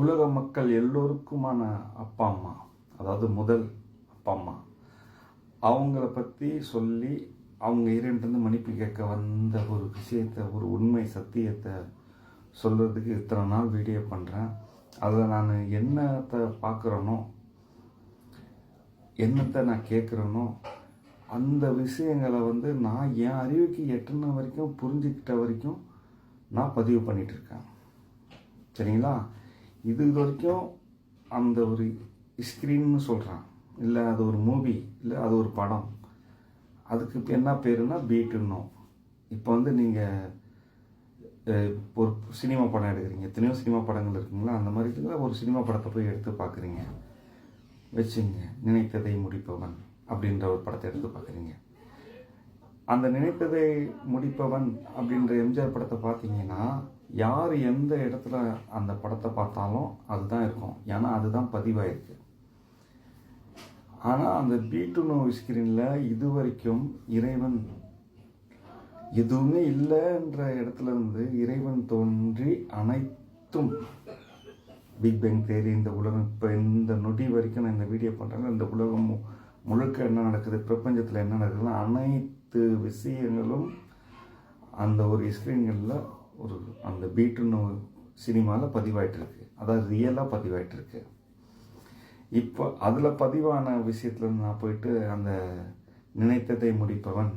உலக மக்கள் எல்லோருக்குமான அப்பா அம்மா, அதாவது முதல் அப்பா அம்மா, அவங்கள பற்றி சொல்லி அவங்க இறைவன்ட்டு மன்னிப்பு கேட்க வந்த ஒரு விஷயத்தை, ஒரு உண்மை சத்தியத்தை சொல்கிறதுக்கு இத்தனை நாள் வீடியோ பண்ணுறேன். அதில் நான் என்னத்தை பார்க்குறேனோ, என்னத்தை நான் கேட்குறேனோ, அந்த விஷயங்களை நான் என் அறிவுக்கு எட்டுன வரைக்கும், புரிஞ்சுக்கிட்ட வரைக்கும் நான் பதிவு பண்ணிகிட்ருக்கேன். சரிங்களா? இது வரைக்கும் அந்த ஒரு ஸ்க்ரீன்னு சொல்கிறான், இல்லை அது ஒரு மூவி, இல்லை அது ஒரு படம், அதுக்கு இப்போ என்ன பேருன்னா பீட்டுன்னோம். இப்போ நீங்கள் ஒரு சினிமா படம் எடுக்கிறீங்க, எத்தனையோ சினிமா படங்கள் இருக்குங்களா, அந்த மாதிரி இருக்குங்களா, ஒரு சினிமா படத்தை போய் எடுத்து பார்க்குறீங்க வச்சுங்க. நினைத்ததை முடிப்பவன் அப்படின்ற ஒரு படத்தை எடுத்து பார்க்குறீங்க. அந்த நினைத்ததை முடிப்பவன் அப்படின்ற எம்ஜிஆர் படத்தை பார்த்தீங்கன்னா, யார் எந்த இடத்துல அந்த படத்தை பார்த்தாலும் அதுதான் இருக்கும். ஏன்னா அதுதான் பதிவாயிருக்கு. ஆனால் அந்த பீட்டுனோ ஸ்கிரீனில் இது வரைக்கும் இறைவன் எதுவுமே இல்லைன்ற இடத்துல இருந்து இறைவன் தோன்றி அனைத்தும் பிக் பேங் தேரி, இந்த உலகம் இப்போ இந்த நொடி வரைக்கும் நான் இந்த வீடியோ பண்ணுறேன். இந்த உலகம் முழுக்க என்ன நடக்குது, பிரபஞ்சத்தில் என்ன நடக்குதுன்னா அனைத்து விஷயங்களும் அந்த ஒரு ஸ்க்ரீன்களில் ஒரு அந்த பீட்டுன்னு சினிமாவில் பதிவாயிட்டிருக்கு. அதாவது ரியலாக பதிவாயிட்டிருக்கு. இப்போ அதில் பதிவான விஷயத்தில் நான் போயிட்டு அந்த நினைத்ததை முடிப்பவன்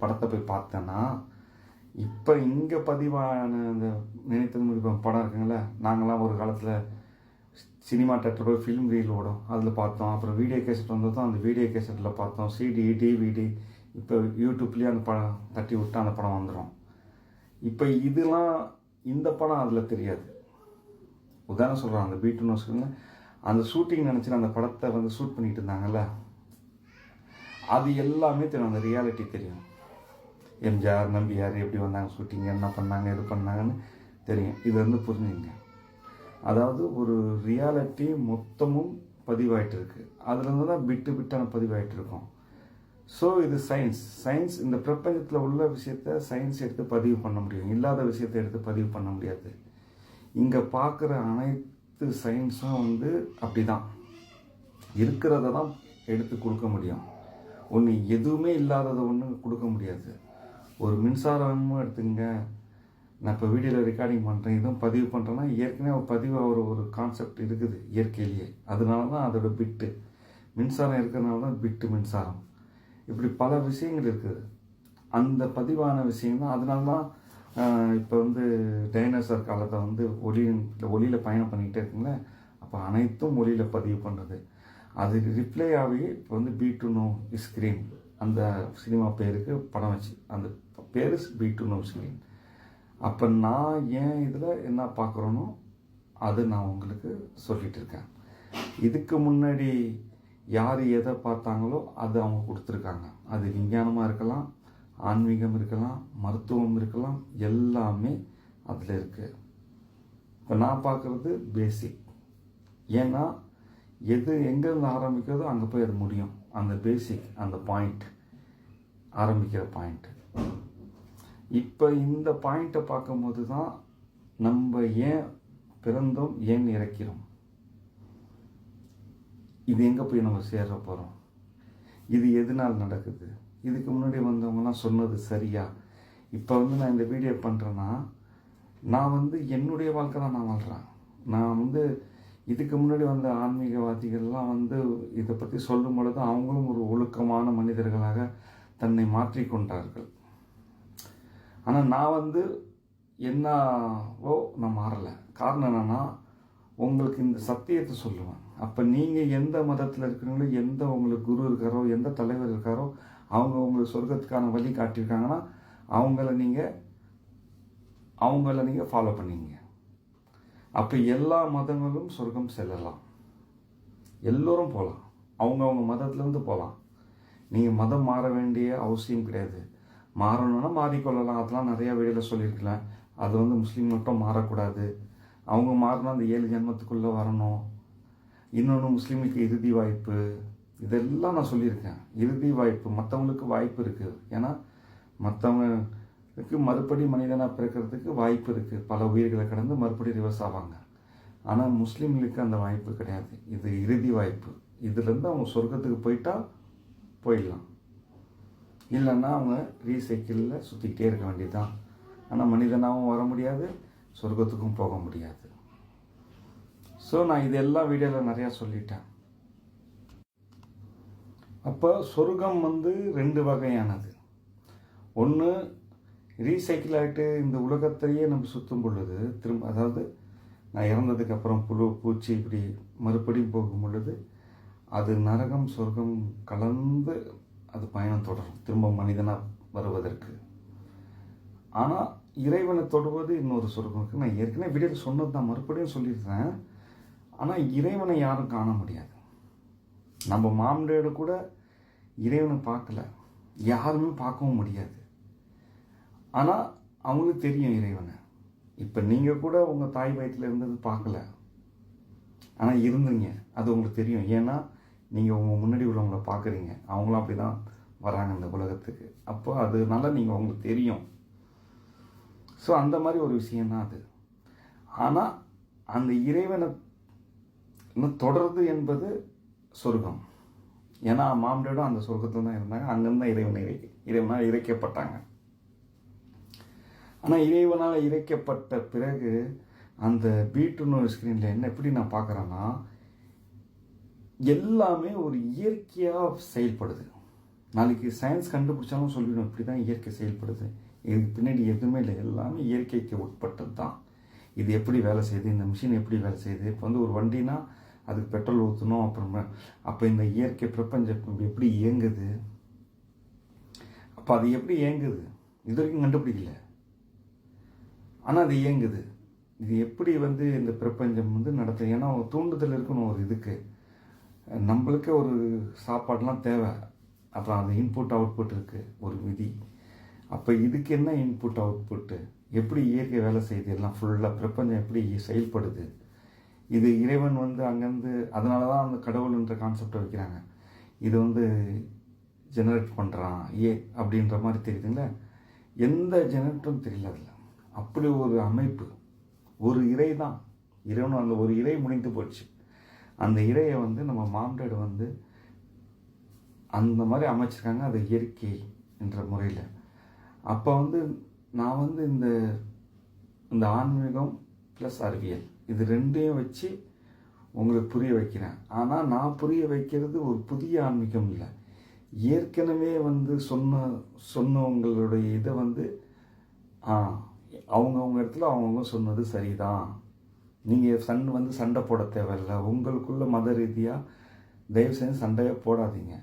படத்தை போய் பார்த்தேன்னா, இப்போ இங்கே பதிவான அந்த நினைத்ததை முடிப்பவன் படம் இருக்குங்களே, நாங்களாம் ஒரு காலத்தில் சினிமா தேட்டர் போய் ஃபிலிம் ரீல் ஓடும், அதில் பார்த்தோம். அப்புறம் வீடியோ கேசட் வந்ததும் அந்த வீடியோ கேசட்டில் பார்த்தோம். சிடி, டிவிடி, இப்போ யூடியூப்லேயே அந்த படம் தட்டி விட்டு அந்த படம் வந்துடும். இப்போ இதெல்லாம் இந்த படம் அதில் தெரியாது. உதாரணம் சொல்கிறேன், அந்த பீட்டுன்னு சொல்லுங்க, அந்த ஷூட்டிங் நினச்சி அந்த படத்தை ஷூட் பண்ணிட்டு இருந்தாங்கல்ல, அது எல்லாமே தெரியும். அந்த ரியாலிட்டி தெரியும். எம்ஜிஆர், நம்பியார் எப்படி வந்தாங்க, ஷூட்டிங் என்ன பண்ணாங்க, எது பண்ணாங்கன்னு தெரியும். இது புரிஞ்சுங்க. அதாவது ஒரு ரியாலிட்டி மொத்தமும் பதிவாயிட்டு இருக்கு. அதுலேருந்து தான் பிட்டு பிட்டான பதிவாயிட்டு இருக்கும். ஸோ இது சயின்ஸ் இந்த பிரபஞ்சத்தில் உள்ள விஷயத்த சயின்ஸ் எடுத்து பதிவு பண்ண முடியும், இல்லாத விஷயத்தை எடுத்து பதிவு பண்ண முடியாது. இங்கே பார்க்குற அனைத்து சயின்ஸும் அப்படி தான் இருக்கிறத தான் எடுத்து கொடுக்க முடியும். ஒன்று எதுவுமே இல்லாததை ஒன்று கொடுக்க முடியாது. ஒரு மின்சாரமும் எடுத்துங்க, நான் இப்போ வீடியோவில் ரெக்கார்டிங் பண்ணுறேன், இதுவும் பதிவு பண்ணுறேன்னா ஏற்கனவே பதிவு ஒரு கான்செப்ட் இருக்குது இயற்கையிலேயே. அதனால தான் அதோட பிட்டு மின்சாரம் இருக்கிறதுனால தான் பிட்டு மின்சாரம். இப்படி பல விஷயங்கள் இருக்குது. அந்த பதிவான விஷயம் தான். அதனால தான் இப்போ டைனோசர் காலத்தை ஒளியில் பயணம் பண்ணிக்கிட்டே இருக்குங்களே, அப்போ அனைத்தும் ஒளியில் பதிவு பண்ணுறது. அது ரிப்ளை ஆகி இப்போ பீட்டுனோ ஸ்க்ரீன், அந்த சினிமா பேருக்கு படம் வச்சு அந்த பேர் பீட்டுனோ ஸ்க்ரீன். அப்போ நான் ஏன் இதில் என்ன பார்க்குறேனோ அது நான் உங்களுக்கு சொல்லிகிட்டு இருக்கேன். இதுக்கு முன்னாடி யார் எதை பார்த்தாங்களோ அது அவங்க கொடுத்துருக்காங்க. அது விஞ்ஞானமாக இருக்கலாம், ஆன்மீகம் இருக்கலாம், மருத்துவம் இருக்கலாம், எல்லாமே அதில் இருக்குது. இப்போ நான் பார்க்குறது பேசிக். ஏன்னா எது எங்கேருந்து ஆரம்பிக்கிறதோ அங்கே போய் அது முடியும். அந்த பேசிக், அந்த பாயிண்ட், ஆரம்பிக்கிற பாயிண்ட். இப்போ இந்த பாயிண்ட்டை பார்க்கும்போது தான் நம்ம ஏன் பிறந்தோம், ஏன் இறக்கிறோம், இது எங்கே போய் நம்ம சேர போகிறோம், இது எதனால் நடக்குது, இதுக்கு முன்னாடி வந்தவங்கலாம் சொன்னது சரியா. இப்போ நான் இந்த வீடியோ பண்ணுறேன்னா நான் என்னுடைய வாழ்க்கை தான் நான் வாழ்கிறேன். நான் இதுக்கு முன்னாடி வந்த ஆன்மீகவாதிகள்லாம் இதை பற்றி சொல்லும் பொழுது அவங்களும் ஒரு ஒழுக்கமான மனிதர்களாக தன்னை மாற்றிக்கொண்டார்கள். ஆனால் நான் என்னவோ நான் மாறலை. காரணம் என்னென்னா, உங்களுக்கு இந்த சத்தியத்தை சொல்லுவேன். அப்போ நீங்கள் எந்த மதத்தில் இருக்கிறீங்களோ, எந்த உங்களுக்கு குரு இருக்காரோ, எந்த தலைவர் இருக்காரோ, அவங்க உங்களுக்கு சொர்க்கத்துக்கான வழி காட்டியிருக்காங்கன்னா அவங்கள நீங்கள் ஃபாலோ பண்ணிங்க. அப்போ எல்லா மதங்களும் சொர்க்கம் செல்லலாம், எல்லோரும் போகலாம், அவங்கவுங்க மதத்துலேருந்து போகலாம். நீங்கள் மதம் மாற வேண்டிய அவசியம் கிடையாது. மாறணும்னா மாறிக்கொள்ளலாம். அதெல்லாம் நிறையா வீடியோவில் சொல்லியிருக்கலாம். அது முஸ்லீம் மட்டும் மாறக்கூடாது, அவங்க மாறினா அந்த 7 ஜென்மத்துக்குள்ளே வரணும். இன்னொன்று முஸ்லீமுக்கு இறுதி வாய்ப்பு, இதெல்லாம் நான் சொல்லியிருக்கேன். இறுதி வாய்ப்பு, மற்றவங்களுக்கு வாய்ப்பு இருக்குது. ஏன்னா மற்றவங்களுக்கு மறுபடி மனிதனாக பிறக்கிறதுக்கு வாய்ப்பு இருக்குது. பல உயிர்களை கடந்து மறுபடி ரிவர்ஸ் ஆவாங்க. ஆனால் முஸ்லீம்களுக்கு அந்த வாய்ப்பு கிடையாது. இது இறுதி வாய்ப்பு. இதுலேருந்து அவங்க சொர்க்கத்துக்கு போயிடலாம், இல்லைன்னா அவங்க ரீசைக்கிளில் சுற்றிக்கிட்டே இருக்க வேண்டியதுதான். ஆனால் மனிதனாகவும் வர முடியாது, சொர்க்கத்துக்கும் போக முடியாது. ஸோ நான் இது எல்லா வீடியோவில் நிறையா சொல்லிட்டேன். அப்போ சொர்க்கம் 2 வகையானது. ஒன்று ரீசைக்கிள் ஆகிட்டு இந்த உலகத்திலேயே நம்ம சுற்றும் பொழுது திரும்ப, அதாவது நான் இறந்ததுக்கப்புறம் புழு பூச்சி இப்படி மறுபடியும் போகும் பொழுது அது நரகம் சொர்க்கம் கலந்து அது பயணம் தொடரும் திரும்ப மனிதனாக வருவதற்கு. ஆனால் இறைவனை தொடுவது இன்னொரு சொர்க்கம் இருக்குது. நான் ஏற்கனவே வீடியோவில் சொன்னது தான், மறுபடியும் சொல்லியிருக்கேன். ஆனால் இறைவனை யாரும் காண முடியாது. நம்ம மாம்டேடு கூட இறைவனை பார்க்கல, யாருமே பார்க்கவும் முடியாது. ஆனால் அவங்களுக்கு தெரியும் இறைவனை. இப்போ நீங்கள் கூட உங்கள் தாய் வயிற்றில் இருந்தது பார்க்கல, ஆனால் இருந்தீங்க, அது உங்களுக்கு தெரியும். ஏன்னா நீங்கள் உங்கள் முன்னாடி உள்ளவங்கள பார்க்குறீங்க, அவங்களும் அப்படி தான் வராங்க இந்த உலகத்துக்கு. அப்போ அதனால நீங்கள் உங்களுக்கு தெரியும். ஸோ அந்த மாதிரி ஒரு விஷயந்தான் அது. ஆனால் அந்த இறைவனை தொடர்றது என்பது சொர்க்கம். ஏன்னா மாம்டேடும் அந்த சொர்க்கத்தில் தான் இருந்தாங்க, அங்கேருந்து இறைவனால் இறைக்கப்பட்டாங்க. ஆனால் இறைவனால் இறைக்கப்பட்ட பிறகு அந்த B2 ஸ்க்ரீனில் எப்படி நான் பார்க்குறேன்னா, எல்லாமே ஒரு இயற்கையாக செயல்படுது. நாளைக்கு சயின்ஸ் கண்டுபிடிச்சாலும் சொல்லிவிடும் இப்படி தான் இயற்கை செயல்படுது, இதுக்கு பின்னாடி எதுவுமே இல்லை, எல்லாமே இயற்கைக்கு உட்பட்டது தான். இது எப்படி வேலை செய்யுது, இந்த மிஷின் எப்படி வேலை செய்யுது. இப்போ ஒரு வண்டினா அதுக்கு பெட்ரோல் ஊற்றணும், அப்புறமா அப்போ இந்த இயற்கை பிரபஞ்சம் எப்படி இயங்குது, அப்போ அது எப்படி இயங்குது இது வரைக்கும் கண்டுபிடிக்கல. ஆனால் அது இயங்குது. இது எப்படி இந்த பிரபஞ்சம் நடத்துது. ஏன்னா ஒரு தூண்டுதல் இருக்கணும் ஒரு இதுக்கு. நம்மளுக்கு ஒரு சாப்பாடெலாம் தேவை, அப்புறம் அது இன்புட் அவுட்புட் இருக்குது ஒரு விதி. அப்போ இதுக்கு என்ன இன்புட் அவுட்புட்டு, எப்படி இயற்கை வேலை செய்யுது, எல்லாம் ஃபுல்லாக பிரபஞ்சம் எப்படி செயல்படுது. இது இறைவன் அங்கேருந்து, அதனால தான் அந்த கடவுள்ன்ற கான்செப்டை வைக்கிறாங்க. இது ஜெனரேட் பண்ணுறான் அப்படின்ற மாதிரி தெரியுதுங்களா. எந்த ஜெனரேட்டரும் தெரியல அதில். அப்படி ஒரு அமைப்பு, ஒரு இறை தான் இறைவன். அந்த ஒரு இறை முடிந்து போச்சு. அந்த இறையை நம்ம மாம்டேடு அந்த மாதிரி அமைச்சிருக்காங்க, அது இயற்கை என்ற முறையில். அப்போ நான் இந்த ஆன்மீகம் ப்ளஸ் அறிவியல் இது ரெண்டையும் வச்சு உங்களுக்கு புரிய வைக்கிறேன். ஆனால் நான் புரிய வைக்கிறது ஒரு புதிய ஆன்மீகம் இல்லை. ஏற்கனவே சொன்னவங்களுடைய இதை அவங்கவுங்க இடத்துல அவங்கவுங்க சொன்னது சரிதான். நீங்கள் சண்டை போட தேவையில்லை. உங்களுக்குள்ள மத ரீதியாக தயவு செஞ்சு சண்டையை போடாதீங்க.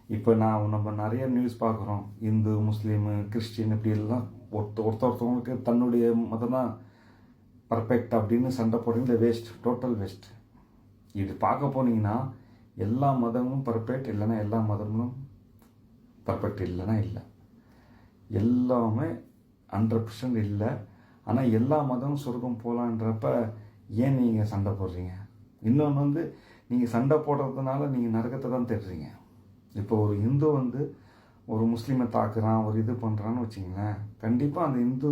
இப்போ நம்ம நிறைய நியூஸ் பார்க்குறோம், இந்து முஸ்லீமு கிறிஸ்டின் இப்படி எல்லாம் ஒருத்தவங்களுக்கு தன்னுடைய மதம் தான் பர்ஃபெக்ட் அப்படின்னு சண்டை போடுறீங்க. Waste, total waste. இது பார்க்க போனீங்கன்னா எல்லா மதமும் பர்ஃபெக்ட் இல்லைன்னா எல்லா மதமும் பர்ஃபெக்ட் இல்லைன்னா இல்லை, எல்லாமே 100% இல்லை. ஆனால் எல்லா மதமும் சொர்க்கம் போகலான்றப்ப ஏன் நீங்கள் சண்டை போடுறீங்க? இன்னொன்று நீங்கள் சண்டை போடுறதுனால நீங்கள் நரகத்தை தான் தேடுறீங்க. இப்போ ஒரு இந்து ஒரு முஸ்லீமை தாக்குறான், ஒரு இது பண்ணுறான்னு வச்சிங்களேன், கண்டிப்பாக அந்த இந்து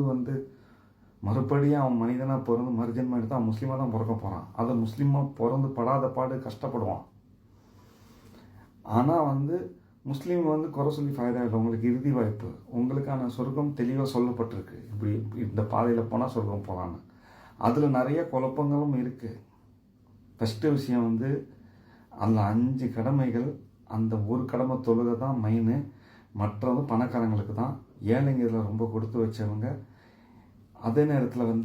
மறுபடியும் அவன் மனிதனாக பிறந்து மறுஜன்மம் எடுத்து அவன் முஸ்லீமாக தான் பிறக்க போகிறான். அதை முஸ்லீமாக பிறந்து படாத பாடு கஷ்டப்படுவான். ஆனால் முஸ்லீம் குறை சொல்லி ஃபாய்தா இல்லை. உங்களுக்கு இறுதி வாய்ப்பு, உங்களுக்கான சொர்க்கம் தெளிவாக சொல்லப்பட்டிருக்கு. இப்படி இந்த பாதையில் போனால் சொர்க்கம் போகலான்னு. அதில் நிறைய குழப்பங்களும் இருக்குது. ஃபஸ்ட்டு விஷயம் அதில் 5 கடமைகள். அந்த ஒரு கடமை தொழுகை தான் மெயின். மற்றது பணக்காரங்களுக்கு தான். ஏழைங்க இதில் ரொம்ப கொடுத்து வச்சவங்க. அதே நேரத்தில்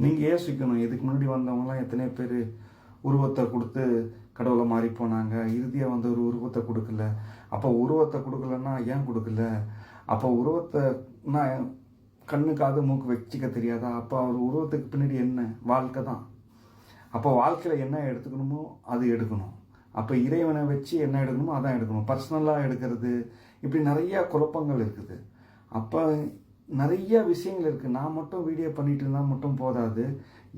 நீங்கள் யோசிக்கணும், இதுக்கு முன்னாடி வந்தவங்களாம் எத்தனை பேர் உருவத்தை கொடுத்து கடவுளை மாறி போனாங்க. இறுதியாக ஒரு உருவத்தை கொடுக்கல. அப்போ உருவத்தை கொடுக்கலன்னா ஏன் கொடுக்கல? அப்போ உருவத்தைனா கண்ணு காது மூக்கு வச்சுக்க தெரியாதா? அப்போ அவர் உருவத்துக்கு பின்னாடி என்ன? வாழ்க்கை தான். அப்போ வாழ்க்கையில் என்ன எடுத்துக்கணுமோ அது எடுக்கணும். அப்போ இறைவனை வச்சு என்ன எடுக்கணுமோ அதான் எடுக்கணும். பர்சனலாக எடுக்கிறது இப்படி நிறையா குழப்பங்கள் இருக்குது. அப்போ நிறைய விஷயங்கள் இருக்குது. நான் மட்டும் வீடியோ பண்ணிட்டு இருந்தால் மட்டும் போதாது.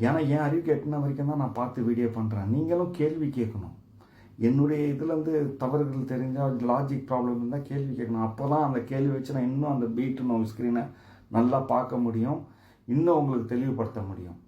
ஏன்னா என் அறிவுக்கு எட்டின வரைக்கும் தான் நான் பார்த்து வீடியோ பண்ணுறேன். நீங்களும் கேள்வி கேட்கணும். என்னுடைய இதுலேருந்து தவறுகள் தெரிஞ்சால், லாஜிக் ப்ராப்ளம் இருந்தால் கேள்வி கேட்கணும். அப்போ தான் அந்த கேள்வி வச்சு நான் இன்னும் அந்த B2 ஸ்க்ரீனை நல்லா பார்க்க முடியும், இன்னும் உங்களுக்கு தெளிவுபடுத்த முடியும்.